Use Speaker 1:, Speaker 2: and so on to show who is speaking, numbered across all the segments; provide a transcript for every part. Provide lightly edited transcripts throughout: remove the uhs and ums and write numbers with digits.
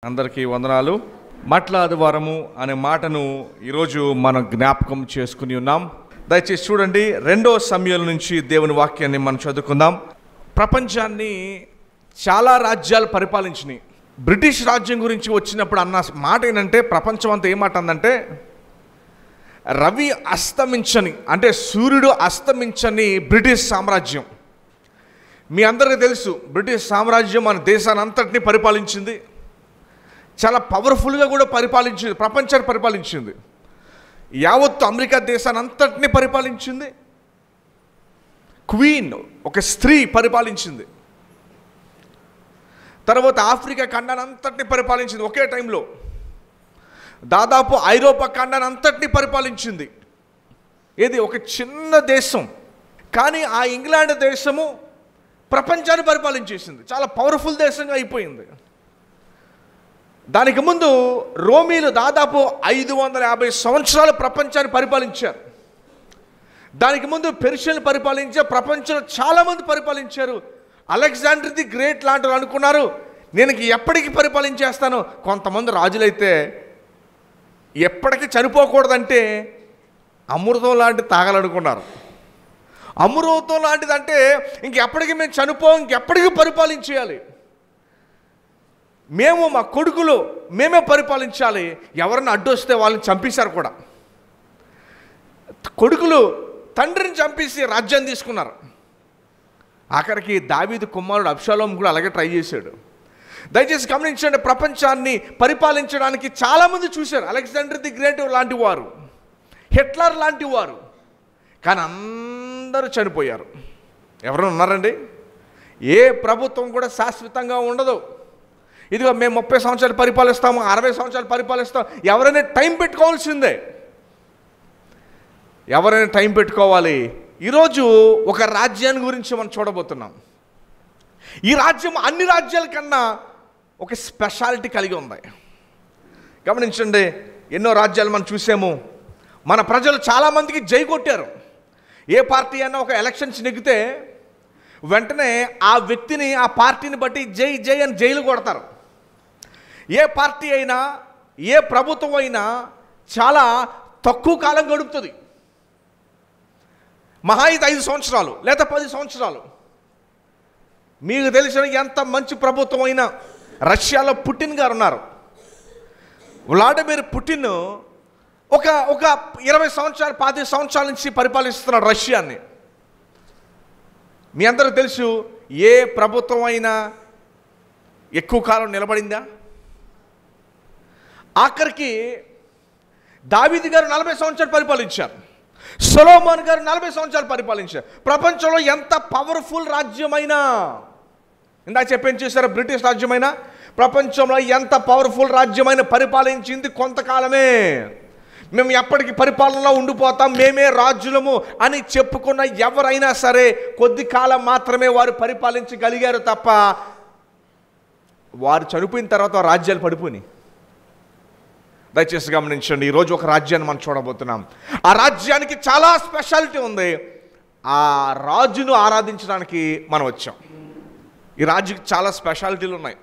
Speaker 1: అందరికీ వందనాలు. మట్ల ఆదివారము అనే మాటను ఈరోజు మనం జ్ఞాపకం చేసుకుని ఉన్నాం. దయచేసి చూడండి, 2వ సమూయేలు నుంచి దేవుని వాక్యాన్ని మనం చదువుకుందాం. ప్రపంచాన్ని చాలా రాజ్యాలు పరిపాలించినాయి. బ్రిటిష్ రాజ్యం గురించి వచ్చినప్పుడు అన్న మాట ఏంటంటే, ప్రపంచం అంతా ఏ మాట అందంటే, రవి అస్తమించని, అంటే సూర్యుడు అస్తమించని బ్రిటిష్ సామ్రాజ్యం. మీ అందరికీ తెలుసు, బ్రిటిష్ సామ్రాజ్యం మన దేశాన్ని అంతటినీ పరిపాలించింది. చాలా పవర్ఫుల్గా కూడా పరిపాలించింది, ప్రపంచాన్ని పరిపాలించింది. యావత్తు అమెరికా దేశాన్ని అంతటినీ పరిపాలించింది. క్వీన్, ఒక స్త్రీ పరిపాలించింది. తర్వాత ఆఫ్రికా ఖండాన్ని అంతటినీ పరిపాలించింది ఒకే టైంలో. దాదాపు ఐరోపా ఖండాన్ని అంతటినీ పరిపాలించింది. ఇది ఒక చిన్న దేశం, కానీ ఆ ఇంగ్లాండ్ దేశము ప్రపంచాన్ని పరిపాలించేసింది. చాలా పవర్ఫుల్ దేశంగా అయిపోయింది. దానికి ముందు రోమీలు దాదాపు 550 సంవత్సరాలు ప్రపంచాన్ని పరిపాలించారు. దానికి ముందు పెర్షియన్లు పరిపాలించారు. ప్రపంచంలో చాలామంది పరిపాలించారు. అలెగ్జాండర్ ది గ్రేట్ లాంటి అనుకున్నారు, నేను ఎప్పటికీ పరిపాలించేస్తాను. కొంతమంది రాజులైతే ఎప్పటికీ చనిపోకూడదంటే అమృతం లాంటిది తాగాలనుకున్నారు. అమృతం లాంటిదంటే ఇంకెప్పటికీ మేము చనిపోం, ఇంకెప్పటికీ పరిపాలించేయాలి, మేము మా కొడుకులు మేమే పరిపాలించాలి. ఎవరన్నా అడ్డొస్తే వాళ్ళని చంపేశారు కూడా. కొడుకులు తండ్రిని చంపేసి రాజ్యాన్ని తీసుకున్నారు. ఆఖరికి దావీదు కుమారుడు అబ్షాలోము కూడా అలాగే ట్రై చేశాడు. దయచేసి గమనించండి, ప్రపంచాన్ని పరిపాలించడానికి చాలామంది చూశారు. అలెగ్జాండర్ ది గ్రేట్ లాంటి వారు, హిట్లర్ లాంటి వారు, కానీ అందరూ చనిపోయారు. ఎవరైనా ఉన్నారండి? ఏ ప్రభుత్వం కూడా శాశ్వతంగా ఉండదు. ఇదిగో మేము 30 సంవత్సరాలు పరిపాలిస్తాము, 60 సంవత్సరాలు పరిపాలిస్తాం. ఎవరైనా టైం పెట్టుకోవాల్సిందే, ఎవరైనా టైం పెట్టుకోవాలి. ఈరోజు ఒక రాజ్యాన్ని గురించి మనం చూడబోతున్నాం. ఈ రాజ్యం అన్ని రాజ్యాల కన్నా ఒక స్పెషాలిటీ కలిగి ఉంది. గమనించండి, ఎన్నో రాజ్యాలు మనం చూసాము. మన ప్రజలు చాలామందికి జై కొట్టారు. ఏ పార్టీ అయినా ఒక ఎలక్షన్స్ నెగ్గితే వెంటనే ఆ వ్యక్తిని, ఆ పార్టీని బట్టి జై జై అని జైలు కొడతారు. ఏ పార్టీ అయినా, ఏ ప్రభుత్వం అయినా చాలా తక్కువ కాలం గడుపుతుంది. మహా అయితే 5 సంవత్సరాలు లేదా 10 సంవత్సరాలు. మీకు తెలిసిన ఎంత మంచి ప్రభుత్వం అయినా, రష్యాలో పుటిన్ గారు ఉన్నారు. వ్లాడిమిర్ పుటిన్ ఒక 20 సంవత్సరాలు 25 సంవత్సరాల నుంచి పరిపాలిస్తున్నాడు రష్యాని. మీ అందరూ తెలుసు, ఏ ప్రభుత్వం అయినా ఎక్కువ కాలం నిలబడిందా? ఆఖరికి దావీదు గారు 40 సంవత్సరాలు పరిపాలించారు. సొలొమోన్ గారు 40 సంవత్సరాలు పరిపాలించారు. ప్రపంచంలో ఎంత పవర్ఫుల్ రాజ్యమైనా, ఇందాక చెప్పేం చేశారు, బ్రిటిష్ రాజ్యమైనా, ప్రపంచంలో ఎంత పవర్ఫుల్ రాజ్యమైన పరిపాలించింది కొంతకాలమే. మేము ఎప్పటికీ పరిపాలనలో ఉండిపోతాం, మేమే రాజులము అని చెప్పుకున్న ఎవరైనా సరే కొద్ది కాలం మాత్రమే వారు పరిపాలించగలిగారు తప్ప, వారు చనిపోయిన తర్వాత రాజ్యాలు పడిపోయినాయి. దయచేసి గమనించండి, ఈరోజు ఒక రాజ్యాన్ని మనం చూడబోతున్నాం. ఆ రాజ్యానికి చాలా స్పెషాలిటీ ఉంది. ఆ రాజును ఆరాధించడానికి మనం వచ్చాం. ఈ రాజుకి చాలా స్పెషాలిటీలు ఉన్నాయి.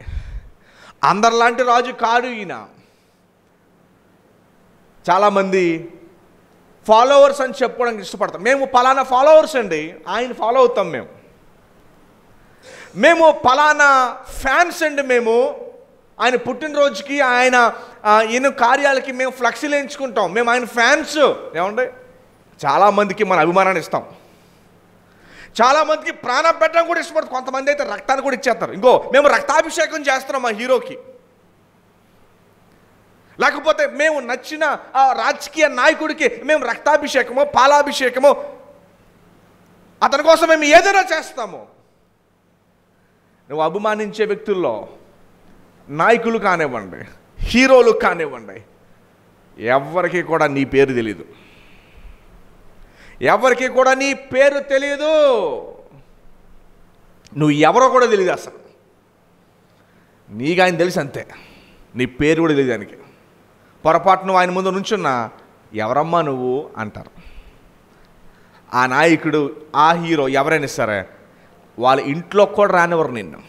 Speaker 1: అందరిలాంటి రాజు కాదు ఈయన. చాలామంది ఫాలోవర్స్ అని చెప్పుకోవడానికి ఇష్టపడతాం. మేము పలానా ఫాలోవర్స్ అండి, ఆయన ఫాలో అవుతాం. మేము పలానా ఫ్యాన్స్ అండి, మేము ఆయన పుట్టినరోజుకి, ఆయన ఎన్నో కార్యాలకి మేము ఫ్లెక్సీలు ఎంచుకుంటాం, మేము ఆయన ఫ్యాన్స్. ఏమండి, చాలామందికి మన అభిమానాన్ని ఇస్తాం. చాలామందికి ప్రాణం పెట్టడం కూడా ఇష్టపడతాం. కొంతమంది అయితే రక్తాన్ని కూడా ఇచ్చేస్తారు. ఇంకో మేము రక్తాభిషేకం చేస్తున్నాం మా హీరోకి. లేకపోతే మేము నచ్చిన ఆ రాజకీయ నాయకుడికి మేము రక్తాభిషేకమో పాలాభిషేకమో, అతని కోసం మేము ఏదైనా చేస్తాము. నువ్వు అభిమానించే వ్యక్తుల్లో నాయకులు కానివ్వండి, హీరోలు కానివ్వండి, ఎవరికి కూడా నీ పేరు తెలియదు. ఎవరికి కూడా నీ పేరు తెలియదు. నువ్వు ఎవరో కూడా తెలియదు అసలు. నీకు ఆయన తెలుసు అంతే, నీ పేరు కూడా తెలియదు ఆయనకి. పొరపాటు నువ్వు ఆయన ముందు నుంచున్నా, ఎవరమ్మా నువ్వు అంటారు. ఆ నాయకుడు, ఆ హీరో ఎవరైనా సరే వాళ్ళ ఇంట్లో కూడా రానివ్వరు నిన్ను.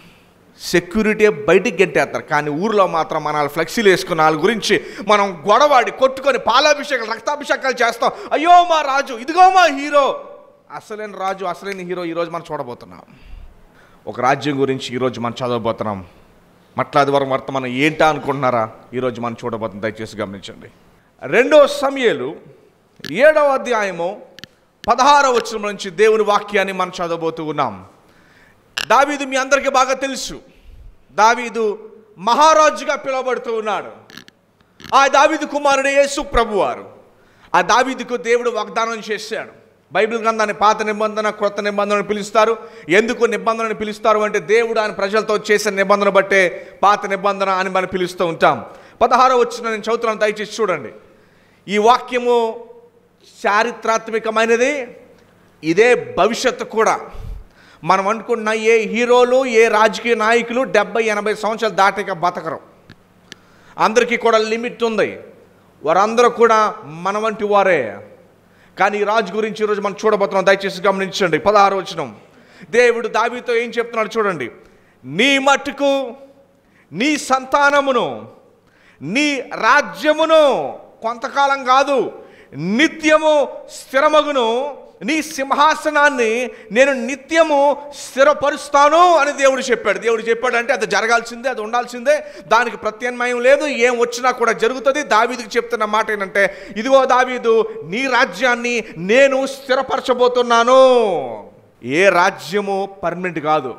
Speaker 1: సెక్యూరిటీ బయటికి గెంటేస్తారు, కానీ ఊరిలో మాత్రం మన ఫ్లెక్సీలు వేసుకున్న వాళ్ళ గురించి మనం గొడవాడి కొట్టుకొని పాలాభిషేకాలు రక్తాభిషేకాలు చేస్తాం. అయ్యో మా రాజు, ఇదిగో మా హీరో. అసలైన రాజు, అసలైన హీరో ఈరోజు మనం చూడబోతున్నాం. ఒక రాజ్యం గురించి ఈరోజు మనం చదవబోతున్నాం. మట్లాదివారం వర్తమానం ఏంటా అనుకుంటున్నారా? ఈరోజు మనం చూడబోతున్నాం. దయచేసి గమనించండి. 2 సమూయేలు 7వ అధ్యాయము 16వ వచనం నుంచి దేవుని వాక్యాన్ని మనం చదవబోతూ ఉన్నాం. దావీదు మీ అందరికీ బాగా తెలుసు. దావీదు మహారాజుగా పిలువబడుతూ ఉన్నాడు. ఆ దావీదు కుమారుడు యేసు ప్రభువారు. ఆ దావీదుకు దేవుడు వాగ్దానం చేశాడు. బైబిల్ గ్రంథాన్ని పాత నిబంధన, క్రొత్త నిబంధనను పిలుస్తారు. ఎందుకు నిబంధనను పిలుస్తారు అంటే దేవుడు ఆయన ప్రజలతో చేసిన నిబంధన బట్టే పాత నిబంధన అని మనం పిలుస్తూ ఉంటాం. 16వ వచనం నేను చదువుతున్నాను, దయచేసి చూడండి. ఈ వాక్యము చారిత్రాత్మకమైనది. ఇదే భవిష్యత్తు కూడా. మనం అనుకున్న ఏ హీరోలు, ఏ రాజకీయ నాయకులు 70-80 సంవత్సరాలు దాటిక బతకరు. అందరికీ కూడా లిమిట్ ఉంది. వారందరూ కూడా మన వంటి వారే. కానీ ఈ రాజు గురించి ఈరోజు మనం చూడబోతున్నాం. దయచేసి గమనించండి. 16వ వచనం దేవుడు దావీదుతో ఏం చెప్తున్నాడు చూడండి. నీ మట్టుకు నీ సంతానమును, నీ రాజ్యమును కొంతకాలం కాదు, నిత్యము స్థిరమగును, నీ సింహాసనాన్ని నేను నిత్యము స్థిరపరుస్తాను అని దేవుడు చెప్పాడు. దేవుడు చెప్పాడంటే అది జరగాల్సిందే, అది ఉండాల్సిందే, దానికి ప్రత్యామ్నాయం లేదు. ఏం వచ్చినా కూడా జరుగుతుంది. దావీదుకి చెప్తున్న మాట ఏంటంటే, ఇదిగో దావీదు, నీ రాజ్యాన్ని నేను స్థిరపరచబోతున్నాను. ఏ రాజ్యము పర్మనెంట్ కాదు.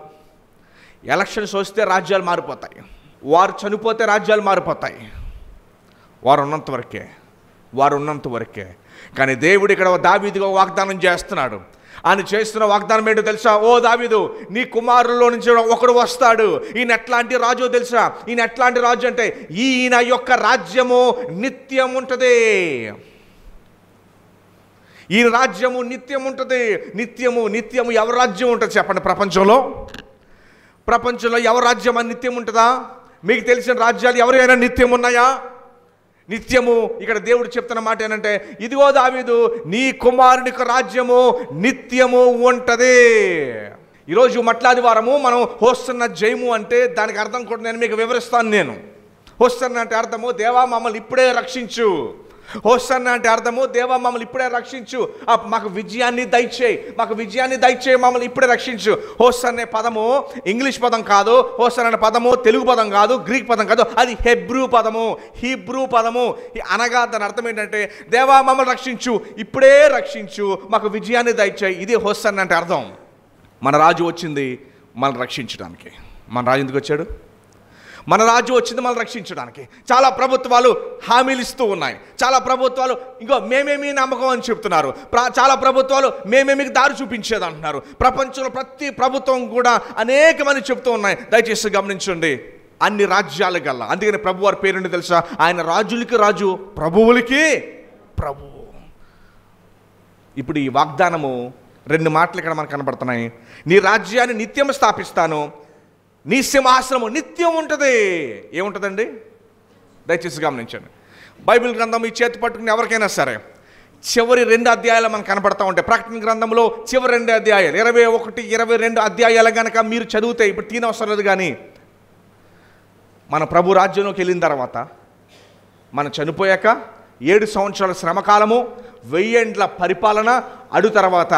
Speaker 1: ఎలక్షన్స్ వస్తే రాజ్యాలు మారిపోతాయి, వారు చనిపోతే రాజ్యాలు మారిపోతాయి. వారు ఉన్నంత వరకే. కానీ దేవుడు ఇక్కడ దావీదుగా వాగ్దానం చేస్తున్నాడు. ఆయన చేస్తున్న వాగ్దానం ఏంటో తెలుసా? ఓ దావీదు, నీ కుమారుల్లో నుంచి ఒకడు వస్తాడు. ఈయన ఎట్లాంటి రాజు తెలుసా? ఈయన ఎట్లాంటి రాజు అంటే ఈయన యొక్క రాజ్యము నిత్యం ఉంటుంది. ఈయన రాజ్యము నిత్యం ఉంటుంది. నిత్యము ఎవరి రాజ్యం ఉంటుంది చెప్పండి? ప్రపంచంలో ఎవరి రాజ్యం అని నిత్యం ఉంటుందా? మీకు తెలిసిన రాజ్యాలు ఎవరైనా నిత్యం ఉన్నాయా? నిత్యము. ఇక్కడ దేవుడు చెప్తున్న మాట ఏంటంటే, ఇదిగో దావీదు, నీ కుమారుని రాజ్యము నిత్యము ఉంటది. ఈరోజు మట్లాదివారము మనం హోస్తున్న జయము అంటే దానికి అర్థం కూడా నేను మీకు వివరిస్తాను. హోస్తున్న అంటే అర్థము, దేవా మమ్మల్ని ఇప్పుడే రక్షించు. హోసన్న అంటే అర్థము, దేవా మమ్మల్ని ఇప్పుడే రక్షించు, మాకు విజయాన్ని దయచేయి, మమ్మల్ని ఇప్పుడే రక్షించు. హోసన్న అనే పదము ఇంగ్లీష్ పదం కాదు. హోసన్న అనే పదము తెలుగు పదం కాదు, గ్రీక్ పదం కాదు, అది హీబ్రూ పదము. అనగా దాని అర్థం ఏంటంటే, దేవా మమ్మల్ని రక్షించు, ఇప్పుడే రక్షించు, మాకు విజయాన్ని దయచేయి. ఇది హోసన్న అంటే అర్థం. మన రాజు వచ్చింది మనల్ని రక్షించడానికి. మన రాజు ఎందుకు వచ్చాడు? మన రాజు వచ్చింది మనల్ని రక్షించడానికి. చాలా ప్రభుత్వాలు హామీలు ఇస్తూ ఉన్నాయి. చాలా ప్రభుత్వాలు ఇంకో మేమేమీ నమ్మకం అని చెప్తున్నారు. చాలా ప్రభుత్వాలు మేమేమీ దారి చూపించేది అంటున్నారు. ప్రపంచంలో ప్రతి ప్రభుత్వం కూడా అనేకమంది చెప్తూ ఉన్నాయి. దయచేసి గమనించండి. అన్ని రాజ్యాల గల్లా, అందుకని ప్రభు వారి పేరుండి తెలుసా? ఆయన రాజులకి రాజు, ప్రభువులకి ప్రభువు. ఇప్పుడు ఈ వాగ్దానము 2 మాటలు ఇక్కడ మనకు కనబడుతున్నాయి. నీ రాజ్యాన్ని నిత్యం స్థాపిస్తాను, నీ సింహాసనము నిత్యం ఉంటుంది. ఏముంటుందండి? దయచేసి గమనించండి. బైబిల్ గ్రంథం ఈ చేతి పట్టుకుని ఎవరికైనా సరే చివరి 2 అధ్యాయాలు మనకు కనబడతా ఉంటాయి. ప్రకటన గ్రంథంలో చివరి 2 అధ్యాయాలు 21, 22 అధ్యాయాలు కనుక మీరు చదివితే, ఇప్పుడు తీనవసరం లేదు, కానీ మన ప్రభు రాజ్యంలోకి వెళ్ళిన తర్వాత, మనం చనిపోయాక 7 సంవత్సరాల శ్రమకాలము, 1000 ఏండ్ల పరిపాలన, అడు తర్వాత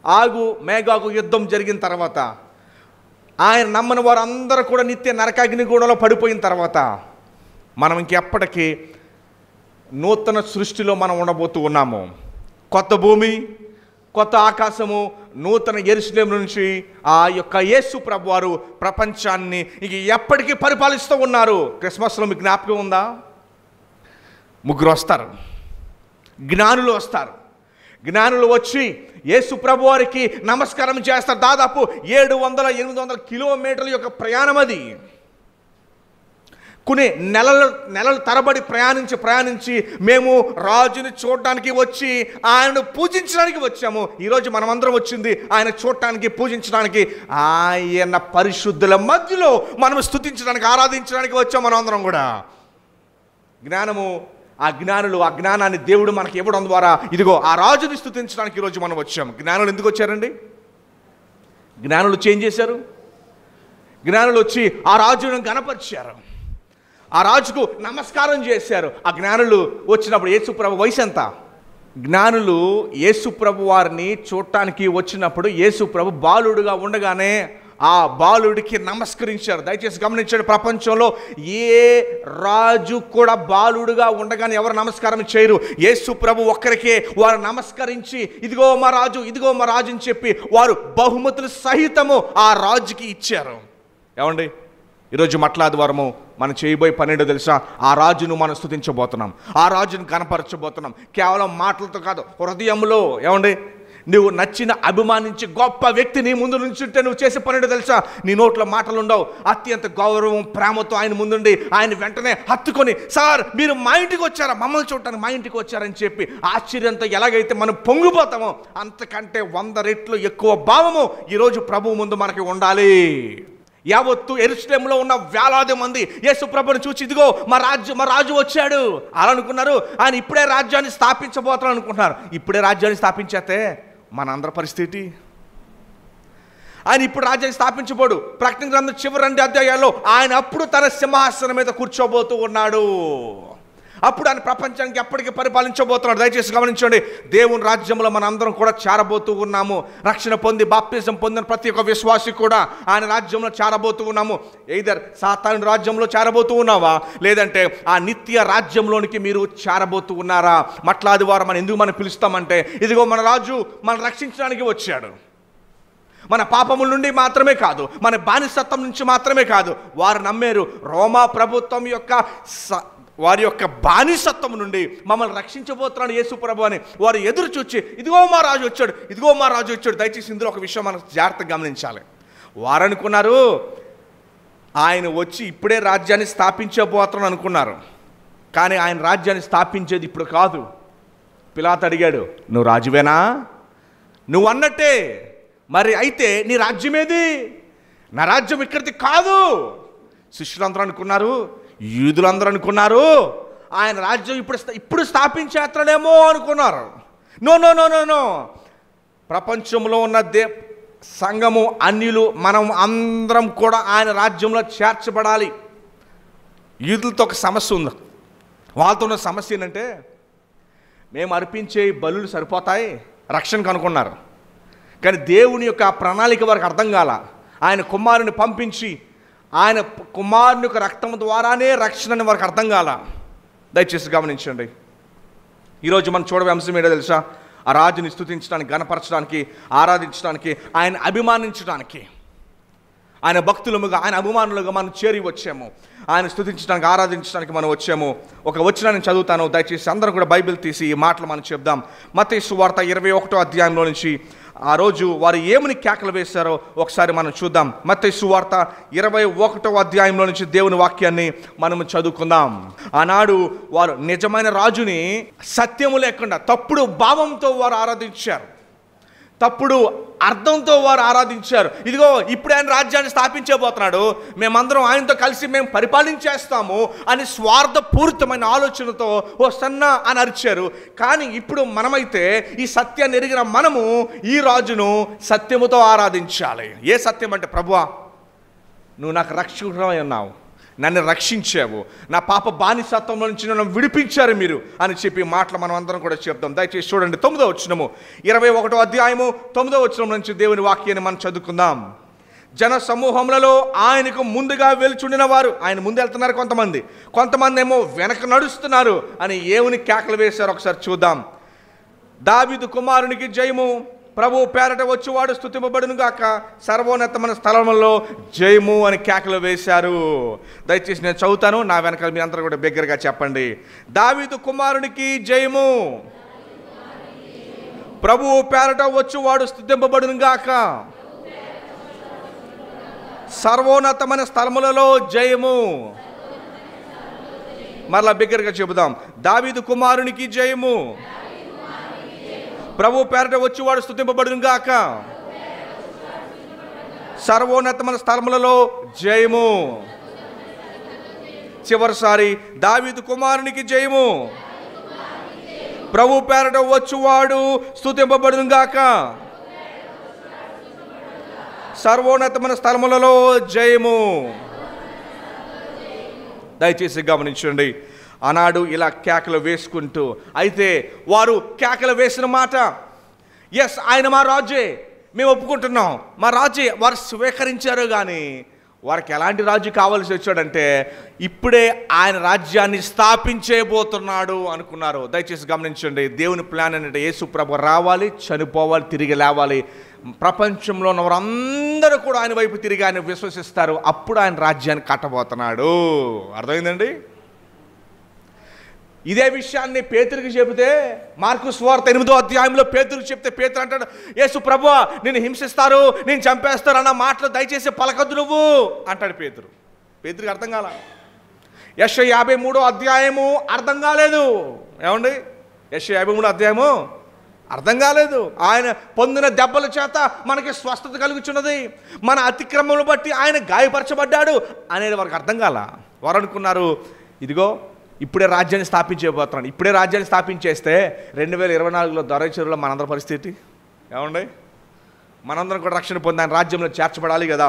Speaker 1: ఆగు మేఘాగు యుద్ధం జరిగిన తర్వాత, ఆయన నమ్మని వారు అందరూ కూడా నిత్య నరకాగ్నిగూడలో పడిపోయిన తర్వాత, మనం ఇంకెప్పటికీ నూతన సృష్టిలో మనం ఉండబోతూ ఉన్నాము. కొత్త భూమి, కొత్త ఆకాశము, నూతన యెరూషలేము నుంచి ఆ యొక్క యేసు ప్రభువారు ప్రపంచాన్ని ఇక ఎప్పటికీ పరిపాలిస్తూ ఉన్నారు. క్రిస్మస్లో మీకు జ్ఞాపకం ఉందా? 3 వస్తారు, జ్ఞానులు వస్తారు. జ్ఞానులు వచ్చి యేసు ప్రభువారికి నమస్కారం చేస్తారు. దాదాపు 700-800 కిలోమీటర్ల యొక్క ప్రయాణం అది. కొన్ని నెలలు తరబడి ప్రయాణించి మేము రాజుని చూడటానికి వచ్చి ఆయనను పూజించడానికి వచ్చాము. ఈరోజు మనమందరం వచ్చింది ఆయన చూడటానికి, పూజించడానికి. ఆయన పరిశుద్ధుల మధ్యలో మనం స్తుతించడానికి, ఆరాధించడానికి వచ్చాము మనం అందరం కూడా. జ్ఞానము, ఆ జ్ఞానాన్ని దేవుడు మనకి ఇవ్వడం ద్వారా ఇదిగో ఆ రాజుని స్తుతించడానికి ఈరోజు మనం వచ్చాము. జ్ఞానులు ఎందుకు వచ్చారండి? జ్ఞానులు చేంజ్ చేశారు. జ్ఞానులు వచ్చి ఆ రాజును గణపరిచారు, ఆ రాజుకు నమస్కారం చేశారు. ఆ జ్ఞానులు వచ్చినప్పుడు యేసుప్రభు వయసు ఎంత? జ్ఞానులు యేసుప్రభు వారిని చూడటానికి వచ్చినప్పుడు యేసుప్రభు బాలుడుగా ఉండగానే ఆ బాలుడికి నమస్కరించారు. దయచేసి గమనించండి, ప్రపంచంలో ఏ రాజు కూడా బాలుడుగా ఉండగానే ఎవరు నమస్కారం చేయరు. యేసుప్రభు ఒక్కరికే వారు నమస్కరించి ఇదిగో మా రాజు, ఇదిగో మా రాజు అని చెప్పి వారు బహుమతులు సహితము ఆ రాజుకి ఇచ్చారు. ఏమండి, ఈరోజు మట్లాదివారము మనం చేయబోయే పనేంటో తెలుసా? ఆ రాజును మనం స్తుతించబోతున్నాం, ఆ రాజును కనపరచబోతున్నాం. కేవలం మాటలతో కాదు, హృదయంలో. ఏమండి, నువ్వు నచ్చిన అభిమానించి గొప్ప వ్యక్తి నీ ముందు నుంచుంటే నువ్వు చేసే పనేంటో తెలుసా? నీ నోట్లో మాటలు ఉండవు. అత్యంత గౌరవం ప్రేమతో ఆయన ముందుండి ఆయన వెంటనే హత్తుకొని, సార్ మీరు మా ఇంటికి వచ్చారా, మమ్మల్ని చూడటానికి మా ఇంటికి వచ్చారని చెప్పి ఆశ్చర్యంతో ఎలాగైతే మనం పొంగిపోతామో అంతకంటే 100 రెట్లు ఎక్కువ భావము ఈరోజు ప్రభువు ముందు మనకి ఉండాలి. యావత్తు యెరూషలేములో ఉన్న వేలాది మంది యేసు ప్రభుని చూసి ఇదిగో మా రాజు వచ్చాడు అలా అనుకున్నారు. ఆయన ఇప్పుడే రాజ్యాన్ని స్థాపించబోతారు అనుకుంటున్నారు. ఇప్పుడే రాజ్యాన్ని స్థాపించేస్తే మన అందరి పరిస్థితి. ఆయన ఇప్పుడు రాజ్యాన్ని స్థాపించబోడు. ప్రకటన గ్రంథం చివరి 2 అధ్యాయాల్లో ఆయన అప్పుడు తన సింహాసనం మీద కూర్చోబోతూ ఉన్నాడు. అప్పుడు ఆయన ప్రపంచానికి ఎప్పటికీ పరిపాలించబోతున్నాడు. దయచేసి గమనించండి, దేవుని రాజ్యంలో మన అందరం కూడా చేరబోతూ ఉన్నాము. రక్షణ పొంది బాప్తిజం పొందిన ప్రతి ఒక్క విశ్వాసి కూడా ఆయన రాజ్యంలో చేరబోతూ ఉన్నాము. ఎయిదర్ సాతాను రాజ్యంలో చేరబోతూ ఉన్నావా, లేదంటే ఆ నిత్య రాజ్యంలోనికి మీరు చేరబోతూ ఉన్నారా? మట్లాదివారం మనం ఎందుకు మనం పిలుస్తామంటే, ఇదిగో మన రాజు మనం రక్షించడానికి వచ్చాడు. మన పాపముల నుండి మాత్రమే కాదు, మన బానిసత్వం నుంచి మాత్రమే కాదు. వారు నమ్మారు రోమా ప్రభుత్వం యొక్క వారి యొక్క బానిసత్వం నుండి మమ్మల్ని రక్షించబోతున్నాడు యేసుప్రభు అని వారు ఎదురు చూచి ఇదిగో మా రాజు వచ్చాడు, ఇదిగో మా రాజు వచ్చాడు. దయచేసి ఇందులో ఒక విషయం మనం జాగ్రత్తగా గమనించాలి. వారు అనుకున్నారు ఆయన వచ్చి ఇప్పుడే రాజ్యాన్ని స్థాపించబోతున్నాడు అనుకున్నారు. కానీ ఆయన రాజ్యాన్ని స్థాపించేది ఇప్పుడు కాదు. పిలాతు అడిగాడు, నువ్వు రాజువేనా? నువ్వు అన్నట్టే, మరి అయితే నీ రాజ్యమేది? నా రాజ్యం ఇక్కడిది కాదు. శిష్యులందరూ అనుకున్నారు, యూదులందరూ అనుకున్నారు ఆయన రాజ్యం ఇప్పుడు స్థాపించేస్తాడేమో అనుకున్నారు. No no no no no ప్రపంచంలో ఉన్న సంఘము అన్యులు మనం అందరం కూడా ఆయన రాజ్యంలో చేర్చబడాలి. యూదులతో ఒక సమస్య ఉంది. వాళ్ళతో ఉన్న సమస్య ఏంటంటే, మేము అర్పించే బలులు సరిపోతాయి రక్షణకు అనుకున్నారు. కానీ దేవుని యొక్క ప్రణాళిక వారికి అర్థం కాల. ఆయన కుమారుని పంపించి ఆయన కుమారుని యొక్క రక్తం ద్వారానే రక్షణని వారికి అర్థం కాల. దయచేసి గమనించండి, ఈరోజు మనం చూడవే అంశం ఏంటో తెలుసా? ఆ రాజుని స్తుతించడానికి, గణపరచడానికి, ఆరాధించడానికి, ఆయన అభిమానించడానికి, ఆయన భక్తులముగా, ఆయన అభిమానులుగా మనం చేరి వచ్చాము. ఆయన స్తుతించడానికి, ఆరాధించడానికి మనం వచ్చాము. ఒక వచనాన్ని చదువుతాను, దయచేసి అందరూ కూడా బైబిల్ తీసి ఈ మాటలు మనం చెప్దాం. మత్తయి సువార్త 21వ అధ్యాయంలో నుంచి ఆ రోజు వారు ఏమని కేకలు వేశారో ఒకసారి మనం చూద్దాం. మత్తయి సువార్త 21వ అధ్యాయంలో నుంచి దేవుని వాక్యాన్ని మనం చదువుకుందాం. ఆనాడు వారు నిజమైన రాజుని సత్యము లేకుండా తప్పుడు భావంతో వారు ఆరాధించారు, తప్పుడు అర్థంతో వారు ఆరాధించారు. ఇదిగో ఇప్పుడు ఆయన రాజ్యాన్ని స్థాపించబోతున్నాడు, మేమందరం ఆయనతో కలిసి మేము పరిపాలించేస్తాము అని స్వార్థపూరితమైన ఆలోచనతో ఓ సన్న అని అరిచారు. కానీ ఇప్పుడు మనమైతే ఈ సత్యాన్ని ఎరిగిన మనము ఈ రాజును సత్యముతో ఆరాధించాలి. ఏ సత్యం అంటే, ప్రభువా నువ్వు నాకు రక్షకుడవై ఉన్నావు, నన్ను రక్షించావు, నా పాప బానిసత్వంలో నుంచి నన్ను విడిపించారు మీరు అని చెప్పి మాటలు మనం అందరం కూడా చెప్తాం. దయచేసి చూడండి 9వ వచనము, 21వ అధ్యాయము 9వ వచనం నుంచి దేవుని వాక్యాన్ని మనం చదువుకుందాం. జన సమూహములలో ఆయనకు ముందుగా వెలుచుండిన వారు, ఆయన ముందు వెళ్తున్నారు కొంతమంది ఏమో వెనక నడుస్తున్నారు అని ఏముని కేకలు వేశారు ఒకసారి చూద్దాం. దావీదు కుమారునికి జయము, ప్రభు పేరట వచ్చేవాడు స్తుతింపబడును గాక, సర్వోన్నతమైన స్థలములో జయము అని కేకలు వేశారు. దయచేసి నేను చదువుతాను, నా వెనకాల మీ అందరూ కూడా బిగ్గరగా చెప్పండి. దావీదు కుమారునికి జయము, ప్రభు పేరట వచ్చేవాడు స్తుతింపబడును గాక, సర్వోన్నతమైన స్థలములలో జయము. మరలా బిగ్గరగా చెబుదాం. దావీదు కుమారునికి జయము, ప్రభు పేరట వచ్చేవాడు స్తుతింపబడును గాక, సర్వోన్నతమైన స్థలములలో జయము. చివరిసారి, దావీదు కుమారునికి జయము, ప్రభు పేరట వచ్చేవాడు స్తుతింపబడును గాక, సర్వోన్నతమైన స్థలములలో జయము. దయచేసి గమనించండి, ఆనాడు ఇలా కేకలు వేసుకుంటూ, అయితే వారు కేకలు వేసిన మాట, ఎస్ ఆయన మా రాజే, మేము ఒప్పుకుంటున్నాం, మా రాజే, వారు స్వీకరించారు. కానీ వారికి ఎలాంటి రాజు కావాల్సి వచ్చాడంటే ఇప్పుడే ఆయన రాజ్యాన్ని స్థాపించేయబోతున్నాడు అనుకున్నారు. దయచేసి గమనించండి, దేవుని ప్లాన్ అంటే యేసు ప్రభు రావాలి, చనిపోవాలి, తిరిగి లేవాలి, ప్రపంచంలో ఉన్న వారందరూ కూడా ఆయన వైపు తిరిగి ఆయన విశ్వసిస్తారు. అప్పుడు ఆయన రాజ్యాన్ని కట్టబోతున్నాడు. అర్థమైందండి? ఇదే విషయాన్ని పేతురుకి చెబితే, మార్కు సువార్త 8వ అధ్యాయంలో పేతురుకి చెప్తే, పేతురు అంటాడు, యేసు ప్రభువా నిన్ను హింసిస్తారు, నేను చంపేస్తారు అన్న మాటలు దయచేసి పలకద్దు నువ్వు అంటాడు పేతురు. పేతురికి అర్థం కాల. యెషయా 53వ అధ్యాయము అర్థం కాలేదు. ఏమండి? యెషయా 53వ అధ్యాయము అర్థం కాలేదు. ఆయన పొందిన దెబ్బల చేత మనకి స్వస్థత కలుగుచున్నది, మన అతిక్రమములను బట్టి ఆయన గాయపరచబడ్డాడు అనేది వారికి అర్థం కాల. వారు అనుకున్నారు, ఇదిగో ఇప్పుడే రాజ్యాన్ని స్థాపించబోతున్నాను, ఇప్పుడే రాజ్యాన్ని స్థాపించేస్తే 2024లో దొరైచెరులో మనందరి పరిస్థితి ఏమండి? మనందరం కూడా రక్షణ పొంది ఆయన రాజ్యంలో చేర్చబడాలి కదా.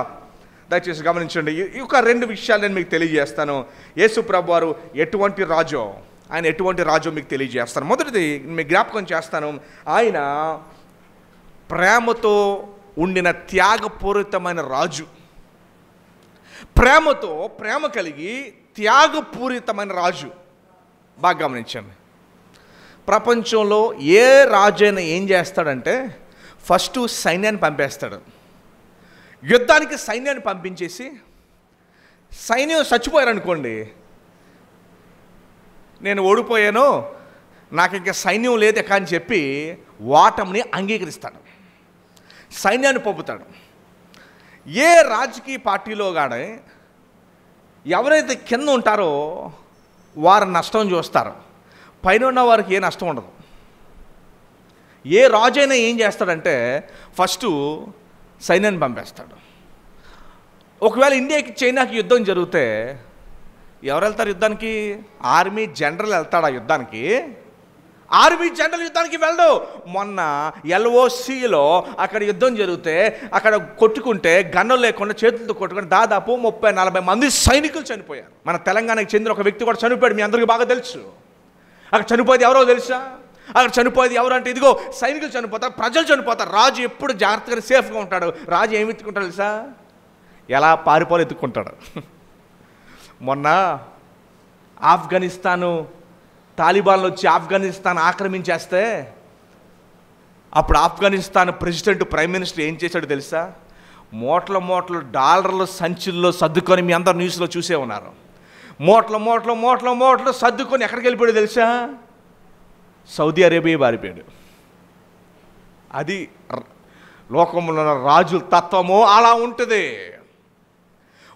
Speaker 1: దయచేసి గమనించండి, ఈ ఒక 2 విషయాలు నేను మీకు తెలియజేస్తాను. యేసు ప్రభు వారు ఎటువంటి రాజో, ఆయన ఎటువంటి రాజో మీకు తెలియజేస్తాను. మొదటిది మీకు జ్ఞాపకం చేస్తాను, ఆయన ప్రేమతో ఉండిన త్యాగపూరితమైన రాజు. ప్రేమ కలిగి త్యాగపూరితమైన రాజు. బాగా గమనించండి, ప్రపంచంలో ఏ రాజైనా ఏం చేస్తాడంటే ఫస్ట్ సైన్యాన్ని పంపేస్తాడు. యుద్ధానికి సైన్యాన్ని పంపించేసి సైన్యం చచ్చిపోయారనుకోండి, నేను ఓడిపోయాను, నాకు ఇంకా సైన్యం లేదు అని చెప్పి ఓటమిని అంగీకరిస్తాడు, సైన్యాన్ని పంపుతాడు. ఏ రాజకీయ పార్టీలో కానీ ఎవరైతే కింద ఉంటారో వారు నష్టం చూస్తారు, పైన ఉన్న వారికి ఏ నష్టం ఉండదు. ఏ రాజైనా ఏం చేస్తాడంటే ఫస్ట్ సైన్యాన్ని పంపేస్తాడు. ఒకవేళ ఇండియాకి చైనాకి యుద్ధం జరిగితే ఎవరు వెళ్తారు యుద్ధానికి? ఆర్మీ జనరల్ వెళ్తాడు ఆ యుద్ధానికి. ఆర్మీ జనరల్ యుద్ధానికి వెళ్ళడు. మొన్న LOCలో అక్కడ యుద్ధం జరిగితే అక్కడ కొట్టుకుంటే గన్నులు లేకుండా చేతులతో కొట్టుకుంటే దాదాపు 30-40 మంది సైనికులు చనిపోయారు. మన తెలంగాణకి చెందిన ఒక వ్యక్తి కూడా చనిపోయాడు, మీ అందరికీ బాగా తెలుసు. అక్కడ చనిపోయేది ఎవరో తెలుసా? అక్కడ చనిపోయేది ఎవరు అంటే ఇదిగో సైనికులు చనిపోతారు, ప్రజలు చనిపోతారు. రాజు ఎప్పుడు జాగ్రత్తగా సేఫ్గా ఉంటాడు. రాజు ఏమి ఎత్తుకుంటాడు తెలుసా? ఎలా పారిపోవాలి ఎత్తుక్కుంటాడు. మొన్న ఆఫ్ఘనిస్తాను తాలిబాన్లు వచ్చి ఆఫ్ఘనిస్తాన్ ఆక్రమించేస్తే అప్పుడు ఆఫ్ఘనిస్తాన్ ప్రెసిడెంట్, ప్రైమ్ మినిస్టర్ ఏం చేశాడు తెలుసా? మూటలు డాలర్లు సంచుల్లో సర్దుకొని, మీ అందరు న్యూస్లో చూసే ఉన్నారు, మూటలు సర్దుకొని ఎక్కడికి వెళ్ళిపోయాడు తెలుసా? సౌదీ అరేబియా పారిపోయాడు. అది లోకంలో ఉన్న రాజుల తత్వము అలా ఉంటుంది.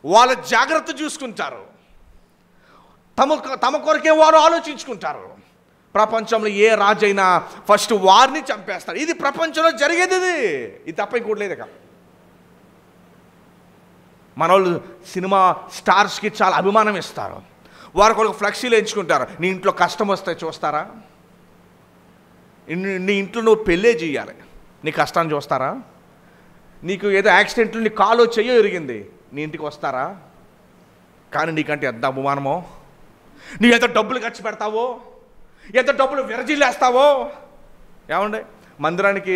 Speaker 1: వాళ్ళ జాగ్రత్త చూసుకుంటారు, తమ కొరకే వారు ఆలోచించుకుంటారు. ప్రపంచంలో ఏ రాజైనా ఫస్ట్ వారిని చంపేస్తారు. ఇది ప్రపంచంలో జరిగేది, ఇది తప్ప ఇంకోటి లేదు. మన వాళ్ళు సినిమా స్టార్స్కి చాలా అభిమానం ఇస్తారు, వారికి ఒక ఫ్లెక్సీలు ఎంచుకుంటారు. నీ ఇంట్లో కష్టం వస్తే చూస్తారా? నీ ఇంట్లో నువ్వు పెళ్ళే చేయాలి, నీ కష్టాన్ని చూస్తారా? నీకు ఏదో యాక్సిడెంట్లు నీ కాలో చెయ్యో ఎరిగింది, నీ ఇంటికి వస్తారా? కానీ నీకంటే ఎంత అభిమానమో, నీ ఎంత డబ్బులు ఖర్చు పెడతావో, ఎంత డబ్బులు విరజిల్లేస్తావో. ఏమండి? మందిరానికి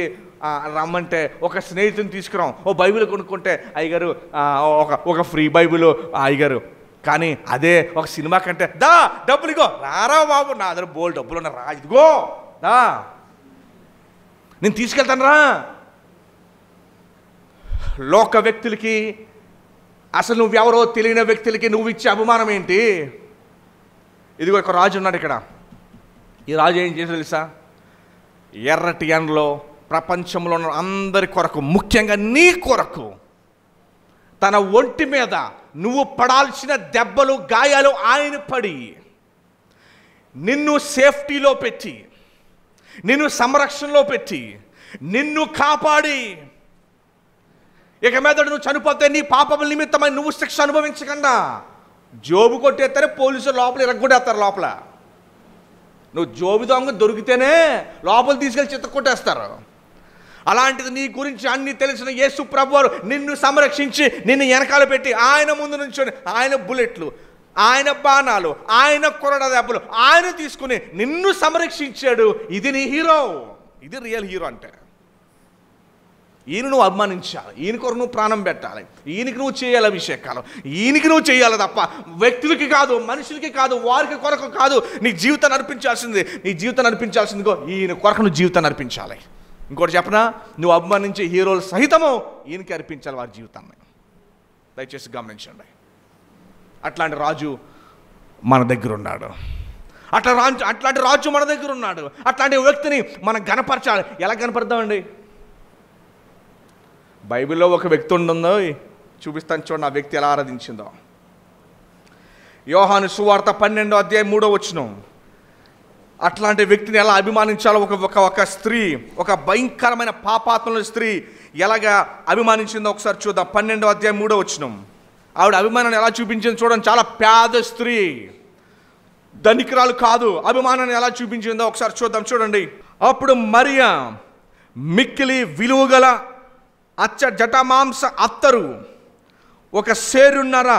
Speaker 1: రమ్మంటే ఒక స్నేహితుని తీసుకురాం, ఓ బైబిల్ కొనుక్కుంటే అయ్యగారు ఒక ఫ్రీ బైబిల్ అయ్యగారు. కానీ అదే ఒక సినిమా కంటే దా డబ్బులు ఇగో రారా బాబు, నా దగ్గర బోల్ డబ్బులు ఉన్నా రా, ఇదిగో దా నేను తీసుకెళ్తాను రా. లోక వ్యక్తులకి, అసలు నువ్వెవరో తెలియని వ్యక్తులకి నువ్వు ఇచ్చే అభిమానం ఏంటి? ఇదిగో ఒక రాజు ఉన్నాడు ఇక్కడ. ఈ రాజు ఏం చేసి తెలుసా? ఎర్రటి ఎండలో ప్రపంచంలో ఉన్న అందరి కొరకు, ముఖ్యంగా నీ కొరకు, తన ఒంటి మీద నువ్వు పడాల్సిన దెబ్బలు గాయాలు ఆయన పడి నిన్ను సేఫ్టీలో పెట్టి, నిన్ను సంరక్షణలో పెట్టి, నిన్ను కాపాడి, ఇక మీద నువ్వు చనిపోతే నీ పాపముల నిమిత్తమై నువ్వు శిక్ష అనుభవించకుండా జోబు కొట్టేస్తారే పోలీసులు, లోపల ఇరగొట్టేస్తారు. లోపల నువ్వు జోబు దొంగ దొరికితేనే లోపల తీసుకెళ్ళి చిత్త కొట్టేస్తారు. అలాంటిది నీ గురించి అన్ని తెలిసిన యేసు ప్రభువారు నిన్ను సంరక్షించి నిన్ను వెనకాల పెట్టి ఆయన ముందు నుంచొని ఆయన బుల్లెట్లు, ఆయన బాణాలు, ఆయన కొరడ దెబ్బలు ఆయన తీసుకుని నిన్ను సంరక్షించాడు. ఇది నీ హీరో, ఇది రియల్ హీరో అంటే. ఈయన నువ్వు అభిమానించాలి, ఈయన కొరకు నువ్వు ప్రాణం పెట్టాలి, ఈయనకి నువ్వు చేయాలి అభిషేకాలు, ఈయనకి నువ్వు చేయాలి తప్ప వ్యక్తులకి కాదు, మనుషులకి కాదు, వారికి కొరకు కాదు. నీ జీవితాన్ని అర్పించాల్సింది, నీ జీవితాన్ని అర్పించాల్సిందిగో ఈయన కొరకు నువ్వు జీవితాన్ని అర్పించాలి. ఇంకోటి చెప్పనా, నువ్వు అభిమానించే హీరోలు సహితము ఈయనకి అర్పించాలి వారి జీవితాన్ని. దయచేసి గమనించండి. అట్లాంటి రాజు మన దగ్గర ఉన్నాడు. అట్లాంటి రాజు మన దగ్గర ఉన్నాడు. అట్లాంటి వ్యక్తిని మనం గణపరచాలి. ఎలా గణపడతామండి? బైబిల్లో ఒక వ్యక్తి ఉందో చూపిస్తాను చూడండి, ఆ వ్యక్తి ఎలా ఆరాధించిందో. యోహాను సువార్త 12వ అధ్యాయం 3వ వచనం. అట్లాంటి వ్యక్తిని ఎలా అభిమానించాలో ఒక స్త్రీ, ఒక భయంకరమైన పాపాత్మల స్త్రీ ఎలాగా అభిమానించిందో ఒకసారి చూద్దాం. 12వ అధ్యాయం 3వ వచనం. ఆవిడ అభిమానాన్ని ఎలా చూపించింది చూడండి. చాలా పేద స్త్రీ, ధనికురాలు కాదు. అభిమానాన్ని ఎలా చూపించిందో ఒకసారి చూద్దాం. చూడండి. అప్పుడు మరియా మిక్కిలి విలువగల అచ్చ జటమాంస అత్తరు ఒక సేరున్నర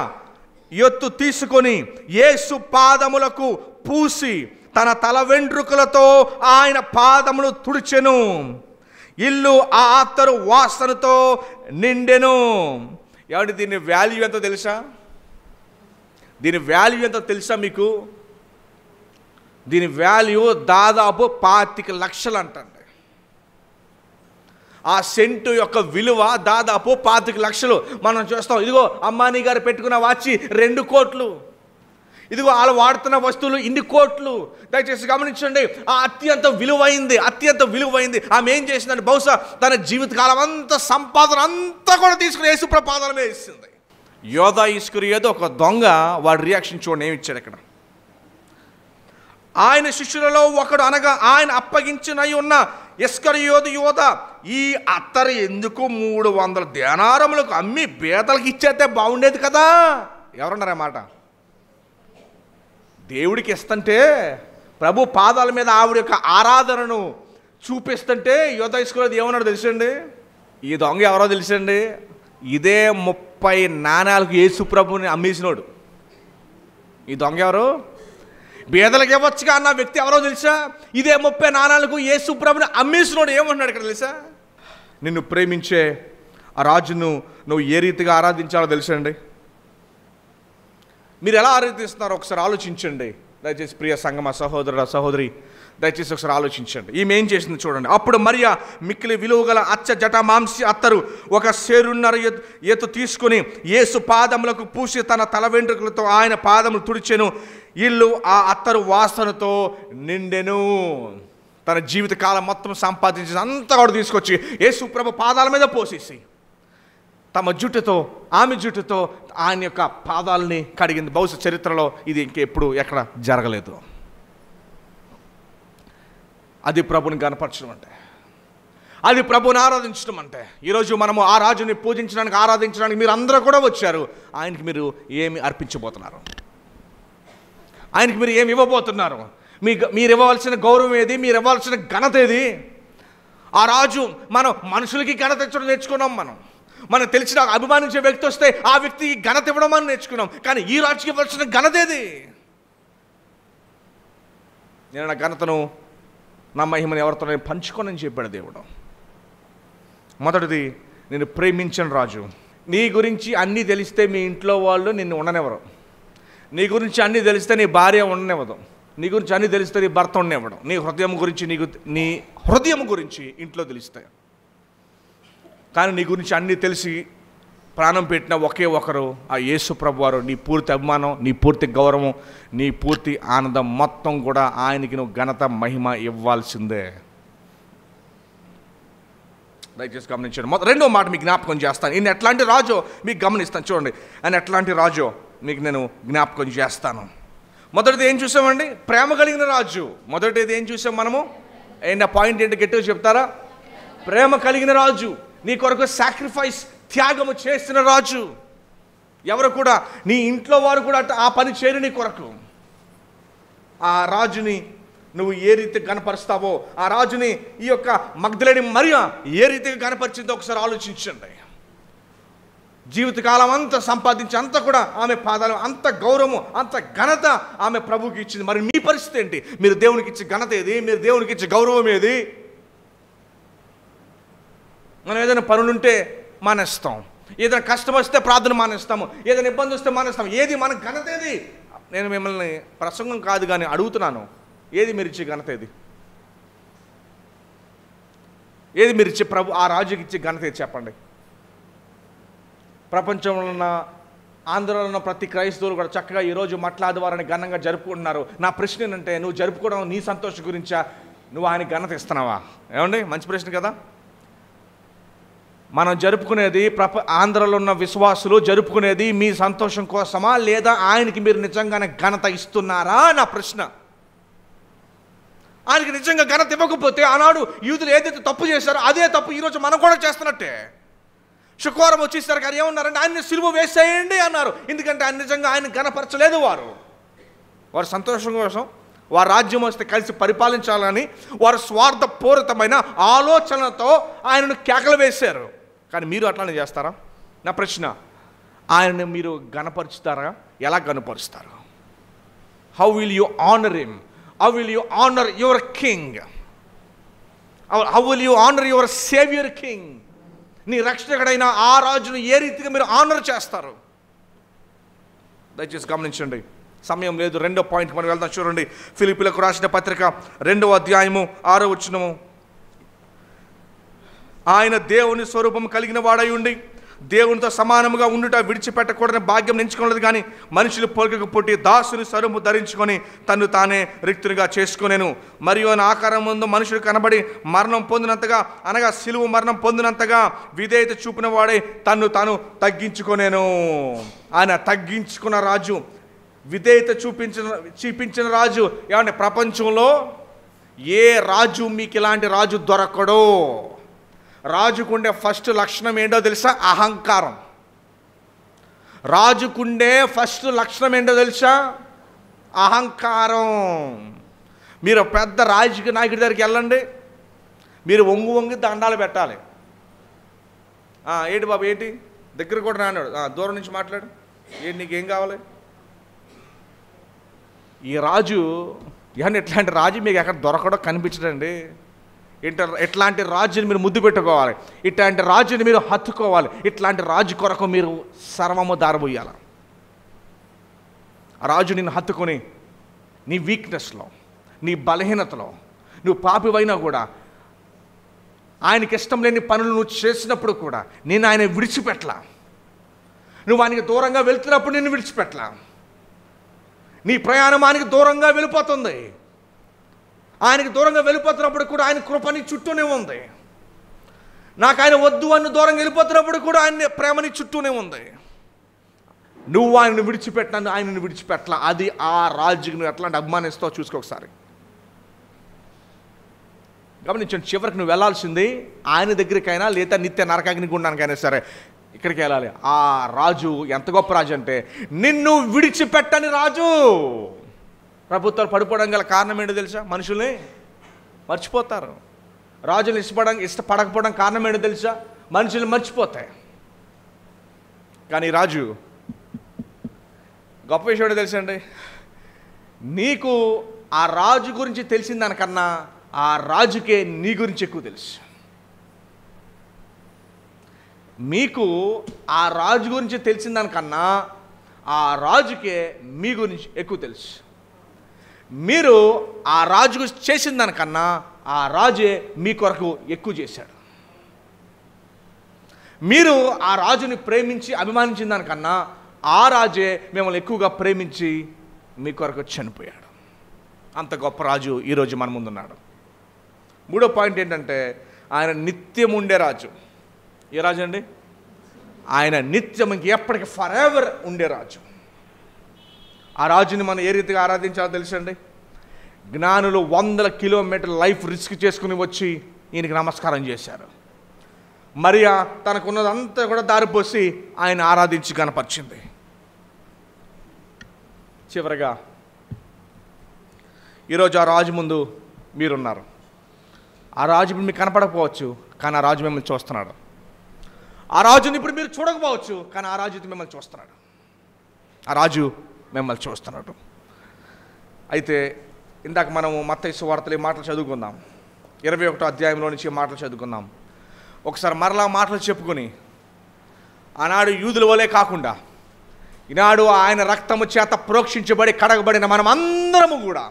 Speaker 1: ఎత్తు తీసుకొని యేసు పాదములకు పూసి తన తల వెంట్రుకలతో ఆయన పాదములు తుడిచెను. ఇల్లు ఆ అత్తరు వాసనతో నిండెను. ఏమంటే దీని వాల్యూ ఎంతో తెలుసా? దీని వాల్యూ ఎంతో తెలుసా మీకు? దీని వాల్యూ దాదాపు 25 లక్షలు అంటండి. ఆ సెంటు యొక్క విలువ దాదాపు 25 లక్షలు. మనం చూస్తాం, ఇదిగో అంబానీ గారు పెట్టుకున్న వాచి 2 కోట్లు, ఇదిగో వాళ్ళు వాడుతున్న వస్తువులు ఇన్ని కోట్లు. దయచేసి గమనించండి. ఆ అత్యంత విలువైంది ఆమె ఏం చేసిందంటే, బహుశా తన జీవితకాలం అంతా సంపాదన అంతా కూడా తీసుకుని యేసుప్రభు పాదాల మీద ఇస్తుంది. యోధా ఇస్కరియోతు ఒక దొంగ, వాడి రియాక్షన్ చూడండి ఏమి ఇచ్చాడు ఇక్కడ. ఆయన శిష్యులలో ఒకడు అనగా ఆయన అప్పగించినై ఉన్న ఇస్కరియోతు యోధ ఈ అత్తరు ఎందుకు 300 దేనారములకు అమ్మి బేదలకు ఇచ్చేస్తే బాగుండేది కదా. ఎవరన్నారా మాట? దేవుడికి ఇస్తుంటే, ప్రభు పాదాల మీద ఆవిడ యొక్క ఆరాధనను చూపిస్తుంటే యోధా ఇస్కరియోతు ఏమన్నాడు తెలుసండి? ఈ దొంగ ఎవరో తెలుసండి? ఇదే 30 నాణాలకు యేసు ప్రభుని అమ్మేసినోడు. ఈ దొంగ ఎవరు? బేదలకు ఇవ్వచ్చుగా అన్న వ్యక్తి ఎవరో తెలుసా? ఇదే 30 నాణాలకు యేసు ప్రభుని అమ్మేసినోడు. ఏమంటున్నాడు ఇక్కడ తెలుసా? నిన్ను ప్రేమించే ఆ రాజును నువ్వు ఏ రీతిగా ఆరాధించాలో తెలుసండి. మీరు ఎలా ఆరాధిస్తున్నారో ఒకసారి ఆలోచించండి. దయచేసి ప్రియ సంగమ సహోదరుడు సహోదరి, దయచేసి ఒకసారి ఆలోచించండి. ఈమె ఏం చేసింది చూడండి. అప్పుడు మరియా మిక్కిలి విలువగల అచ్చ జటమాంసి అత్తరు ఒక సేరున్నర ఎత్తు తీసుకుని యేసు పాదములకు పూసి తన తల వెంట్రుకలతో ఆయన పాదములు తుడిచెను. ఇల్లు ఆ అత్తరు వాసనతో నిండెను. తన జీవిత కాలం మొత్తం సంపాదించి అంతా కూడా తీసుకొచ్చి యేసు ప్రభు పాదాల మీద పోసేసి ఆమె జుట్టుతో ఆయన యొక్క పాదాలని కడిగింది. బహుశా చరిత్రలో ఇది ఇంకెప్పుడు ఎక్కడ జరగలేదు. అది ప్రభుని గణపరచడం అంటే, అది ప్రభుని ఆరాధించడం అంటే. ఈరోజు మనము ఆ రాజుని పూజించడానికి, ఆరాధించడానికి మీరు అందరూ కూడా వచ్చారు. ఆయనకి మీరు ఏమి అర్పించబోతున్నారు? ఆయనకి మీరు ఏమి ఇవ్వబోతున్నారు? మీరు ఇవ్వవలసిన గౌరవం ఏది? మీరు ఇవ్వాల్సిన ఘనత ఏది? ఆ రాజు, మనం మనుషులకి ఘనత ఇచ్చడం నేర్చుకున్నాం. మనం తెలిసిన అభిమానించే వ్యక్తి వస్తే ఆ వ్యక్తికి ఘనత ఇవ్వడం అని నేర్చుకున్నాం. కానీ ఈ రాజుకి ఇవ్వాల్సిన ఘనత ఏది? నేను నా ఘనతను, నా మహిమను ఎవరితో నేను పంచుకోనని చెప్పాడు దేవుడు. మొదటిది, నేను ప్రేమించిన రాజు. నీ గురించి అన్నీ తెలిస్తే మీ ఇంట్లో వాళ్ళు నిన్ను ఉండనివ్వరు. నీ గురించి అన్నీ తెలిస్తే నీ భార్య ఉండనివ్వదు. నీ గురించి అన్నీ తెలిస్తే నీ భర్త ఉండనివ్వడం. నీ హృదయం గురించి ఇంట్లో తెలుస్తాయి. కానీ నీ గురించి అన్నీ తెలిసి ప్రాణం పెట్టిన ఒకే ఒకరు ఆ యేసు ప్రభువారు. నీ పూర్తి అభిమానం, నీ పూర్తి గౌరవం, నీ పూర్తి ఆనందం మొత్తం కూడా ఆయనకి నువ్వు ఘనత మహిమ ఇవ్వాల్సిందే. దయచేసి గమనించండి. రెండో మాట మీకు జ్ఞాపకం చేస్తాను. ఈయన ఎట్లాంటి రాజో మీకు గమనిస్తాను. చూడండి, ఆయన ఎట్లాంటి రాజో మీకు నేను జ్ఞాపకం చేస్తాను. మొదటిది ఏం చూసామండి? ప్రేమ కలిగిన రాజు. మొదటిది ఏం చూసాం మనము? ఏంటి పాయింట్ ఏంటి గట్టిగా చెప్తారా? ప్రేమ కలిగిన రాజు, నీ కొరకు సాక్రిఫైస్, త్యాగము చేసిన రాజు. ఎవరు కూడా, నీ ఇంట్లో వారు కూడా ఆ పని చేయరు నీ కొరకు. ఆ రాజుని నువ్వు ఏ రీతిగా గణపరుస్తావో, ఆ రాజుని ఈ యొక్క మగ్దలేని మరియ ఏ రీతిగా గణపరిచిందో ఒకసారి ఆలోచించండి. జీవితకాలం అంతా సంపాదించి అంతా కూడా ఆమె పాదాలు, అంత గౌరవము, అంత ఘనత ఆమె ప్రభువుకి ఇచ్చింది. మరి మీ పరిస్థితి ఏంటి? మీరు దేవునికి ఇచ్చే ఘనత ఏది? మీరు దేవునికి ఇచ్చే గౌరవం ఏది? మనం ఏదైనా పనులుంటే మానేస్తాం, ఏదైనా కష్టం వస్తే ప్రార్థన మానేస్తాము, ఏదైనా ఇబ్బంది వస్తే మానేస్తాం. ఏది మన ఘనత ఏది? నేను మిమ్మల్ని ప్రసంగం కాదు కానీ అడుగుతున్నాను, ఏది మీరు ఇచ్చే ఘనత ఏది? ఏది మీరు ఇచ్చే ఆ రాజుకి ఇచ్చే ఘనత ఏది చెప్పండి. ప్రపంచంలో ఉన్న, ఆంధ్రలో ఉన్న ప్రతి క్రైస్తవులు కూడా చక్కగా ఈరోజు మట్ల ఆదివారాన్ని ఘనంగా జరుపుకుంటున్నారు. నా ప్రశ్న ఏంటంటే, నువ్వు జరుపుకోవడం నీ సంతోషం గురించా, నువ్వు ఆయన ఘనత ఇస్తున్నావా? ఏమండి, మంచి ప్రశ్న కదా. మనం జరుపుకునేది ఆంధ్రలో ఉన్న విశ్వాసులు జరుపుకునేది మీ సంతోషం కోసమా, లేదా ఆయనకి మీరు నిజంగానే ఘనత ఇస్తున్నారా? నా ప్రశ్న. ఆయనకి నిజంగా ఘనత ఇవ్వకపోతే, ఆనాడు యూదులు ఏదైతే తప్పు చేశారో అదే తప్పు ఈరోజు మనం కూడా చేస్తున్నట్టే. శుక్రవారం వచ్చేసారు కానీ ఏమన్నారంటే, ఆయన్ని సిలువ వేసేయండి అన్నారు. ఎందుకంటే ఆయన నిజంగా ఆయన ఘనపరచలేదు. వారు సంతోషం కోసం, వారి రాజ్యం వస్తే కలిసి పరిపాలించాలని వారు స్వార్థపూరితమైన ఆలోచనలతో ఆయనను కేకలు వేశారు. కానీ మీరు అట్లానే చేస్తారా? నా ప్రశ్న. ఆయనను మీరు గణపరుచుతారా? ఎలా గణపరుస్తారు? How will you honour him? How will you honour your king? How will you honour your saviour king? నీ రక్షకుడైన ఆ రాజును ఏ రీతిగా మీరు ఆనర్ చేస్తారు? దయచేసి గమనించండి, సమయం లేదు. 2వ పాయింట్ మనం వెళ్దాం. చూడండి, ఫిలిప్పీలకు రాసిన పత్రిక 2వ అధ్యాయము 6వ వచనము. ఆయన దేవుని స్వరూపం కలిగిన వాడై ఉండి దేవునితో సమానముగా ఉండుట విడిచిపెట్టకూడని భాగ్యం ఎంచుకోలేదు. కానీ మనుషులు పోలికకు పుట్టి దాసుని స్వరూపము ధరించుకొని తను తానే రిక్తునిగా చేసుకునేను. మరియు ఆయన ఆకారం ముందు మనుషుడు కనబడి మరణం పొందినంతగా, అనగా సిలువ మరణం పొందినంతగా విధేయత చూపిన వాడే తన్ను తాను తగ్గించుకొనేను. ఆయన తగ్గించుకున్న రాజు, విధేయత చూపించిన రాజు. ఏమంటే, ప్రపంచంలో ఏ రాజు మీకు ఇలాంటి రాజు దొరకడు. రాజుకుండే ఫస్ట్ లక్షణం ఏంటో తెలుసా? అహంకారం. రాజుకుండే ఫస్ట్ లక్షణం ఏంటో తెలుసా? అహంకారం. మీరు పెద్ద రాజకీయ నాయకుడి దగ్గరికి వెళ్ళండి, మీరు వంగి దండాలు పెట్టాలి. ఏంటి బాబు, ఏంటి దగ్గర కూడా రానాడు, దూరం నుంచి మాట్లాడు, ఏంటి నీకేం కావాలి? ఈ రాజు ఇవన్నీ, ఇట్లాంటి రాజు మీకు ఎక్కడ దొరకడో కనిపించడండి. ఇట్లాంటి రాజుని మీరు ముద్దు పెట్టుకోవాలి, ఇట్లాంటి రాజుని మీరు హత్తుకోవాలి, ఇట్లాంటి రాజు కొరకు మీరు సర్వము దారబోయాలి. ఆ రాజు నిన్ను హత్తుకొని నీ వీక్నెస్లో, నీ బలహీనతలో, నువ్వు పాపివైనా కూడా, ఆయనకి ఇష్టం లేని పనులు నువ్వు చేసినప్పుడు కూడా నేను ఆయన విడిచిపెట్టలా. నువ్వు ఆయనకి దూరంగా వెళ్తున్నప్పుడు నిన్ను విడిచిపెట్టలా. నీ ప్రయాణం ఆయనకి దూరంగా వెళ్ళిపోతుంది. ఆయనకి దూరంగా వెళ్ళిపోతున్నప్పుడు కూడా ఆయన కృపని చుట్టూనే ఉంది. నాకు ఆయన వద్దు అని దూరంగా వెళ్ళిపోతున్నప్పుడు కూడా ఆయన ప్రేమని చుట్టూనే ఉంది. నువ్వు ఆయనను విడిచిపెట్టినాను, ఆయనను విడిచిపెట్టలా. అది ఆ రాజుకి నువ్వు ఎట్లాంటి అభిమానిస్తావు చూసుకో ఒకసారి. గమనించండి, చివరికి నువ్వు వెళ్ళాల్సింది ఆయన దగ్గరికైనా లేదా నిత్య నరకాగ్ని గుండానికైనా సరే, ఇక్కడికి వెళ్ళాలి. ఆ రాజు ఎంత గొప్ప రాజు అంటే, నిన్ను విడిచిపెట్టని రాజు. ప్రభుత్వాలు పడిపోవడం గల కారణం ఏంటో తెలుసా? మనుషుల్ని మర్చిపోతారు. రాజులు ఇష్టపడకపోవడం కారణం ఏంటో తెలుసా? మనుషులు మర్చిపోతాయి. కానీ రాజు గొప్ప విషయం ఏంటో తెలుసా అండి? నీకు ఆ రాజు గురించి తెలిసిన దానికన్నా ఆ రాజుకే నీ గురించి ఎక్కువ తెలుసు. మీకు ఆ రాజు గురించి తెలిసిన దానికన్నా ఆ రాజుకే మీ గురించి ఎక్కువ తెలుసు. మీరు ఆ రాజుకు చేసిన దానికన్నా ఆ రాజే మీ కొరకు ఎక్కువ చేశాడు. మీరు ఆ రాజుని ప్రేమించి అభిమానించిన దానికన్నా ఆ రాజే మిమ్మల్ని ఎక్కువగా ప్రేమించి మీ కొరకు చనిపోయాడు. అంత గొప్ప రాజు ఈరోజు మన ముందున్నాడు. 3వ పాయింట్ ఏంటంటే, ఆయన నిత్యం ఉండే రాజు. ఏ రాజు అండి? ఆయన నిత్యం, ఇంక ఎప్పటికీ ఫర్ ఎవర్ ఉండే రాజు. ఆ రాజుని మనం ఏ రీతిగా ఆరాధించాలో తెలుసండి? జ్ఞానులు 100 కిలోమీటర్ల లైఫ్ రిస్క్ చేసుకుని వచ్చి ఈయనకి నమస్కారం చేశారు. మరియా తనకున్నదంతా కూడా దారిపోసి ఆయన ఆరాధించి కనపరిచింది. చివరగా ఈరోజు ఆ రాజు ముందు మీరున్నారు. ఆ రాజు ఇప్పుడు మీకు కనపడకపోవచ్చు, కానీ ఆ రాజు మిమ్మల్ని చూస్తున్నాడు. ఆ రాజుని ఇప్పుడు మీరు చూడకపోవచ్చు, కానీ ఆ రాజు మిమ్మల్ని చూస్తున్నాడు. ఆ రాజు మిమ్మల్ని చూస్తున్నాడు. అయితే ఇందాక మనము మత్తయి సువార్తలో ఈ మాటలు చదువుకుందాం. 21వ అధ్యాయంలో నుంచి ఈ మాటలు చదువుకుందాం. ఒకసారి మరలా మాటలు చెప్పుకొని, ఆనాడు యూదుల వలె కాకుండా ఈనాడు ఆయన రక్తము చేత ప్రోక్షించబడి కడగబడిన మనం అందరము కూడా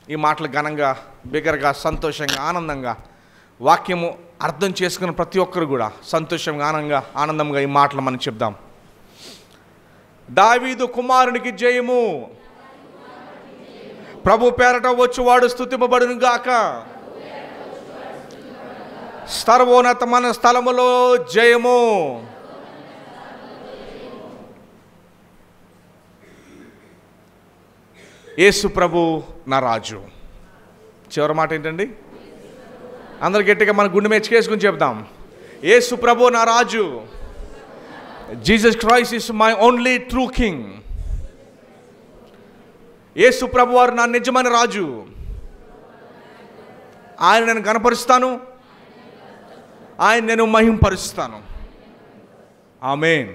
Speaker 1: ఈ మాటలు ఘనంగా, బిగ్గరగా, సంతోషంగా, ఆనందంగా, వాక్యము అర్థం చేసుకున్న ప్రతి ఒక్కరు కూడా సంతోషంగా, ఆనందంగా ఈ మాటలు మనం చెప్దాం. దావీదు కుమారునికి జయము, ప్రభు పేరట వచ్చువాడు స్తుతింపబడును గాక, సర్వోన్నతమైన స్థలములో జయము. యేసు ప్రభు నా రాజు. చివరి మాట ఏంటండి? అందరు గట్టిగా మన గుండె మెచ్చుకేసుకుని చెప్దాం. యేసు ప్రభు నా రాజు. Jesus Christ is my only true king. యేసు ప్రభు వారు నా నిజమైన రాజు. ఆయన నేను కనపరుస్తాను, ఆయన నేను మహింపరుస్తాను. ఆమేన్.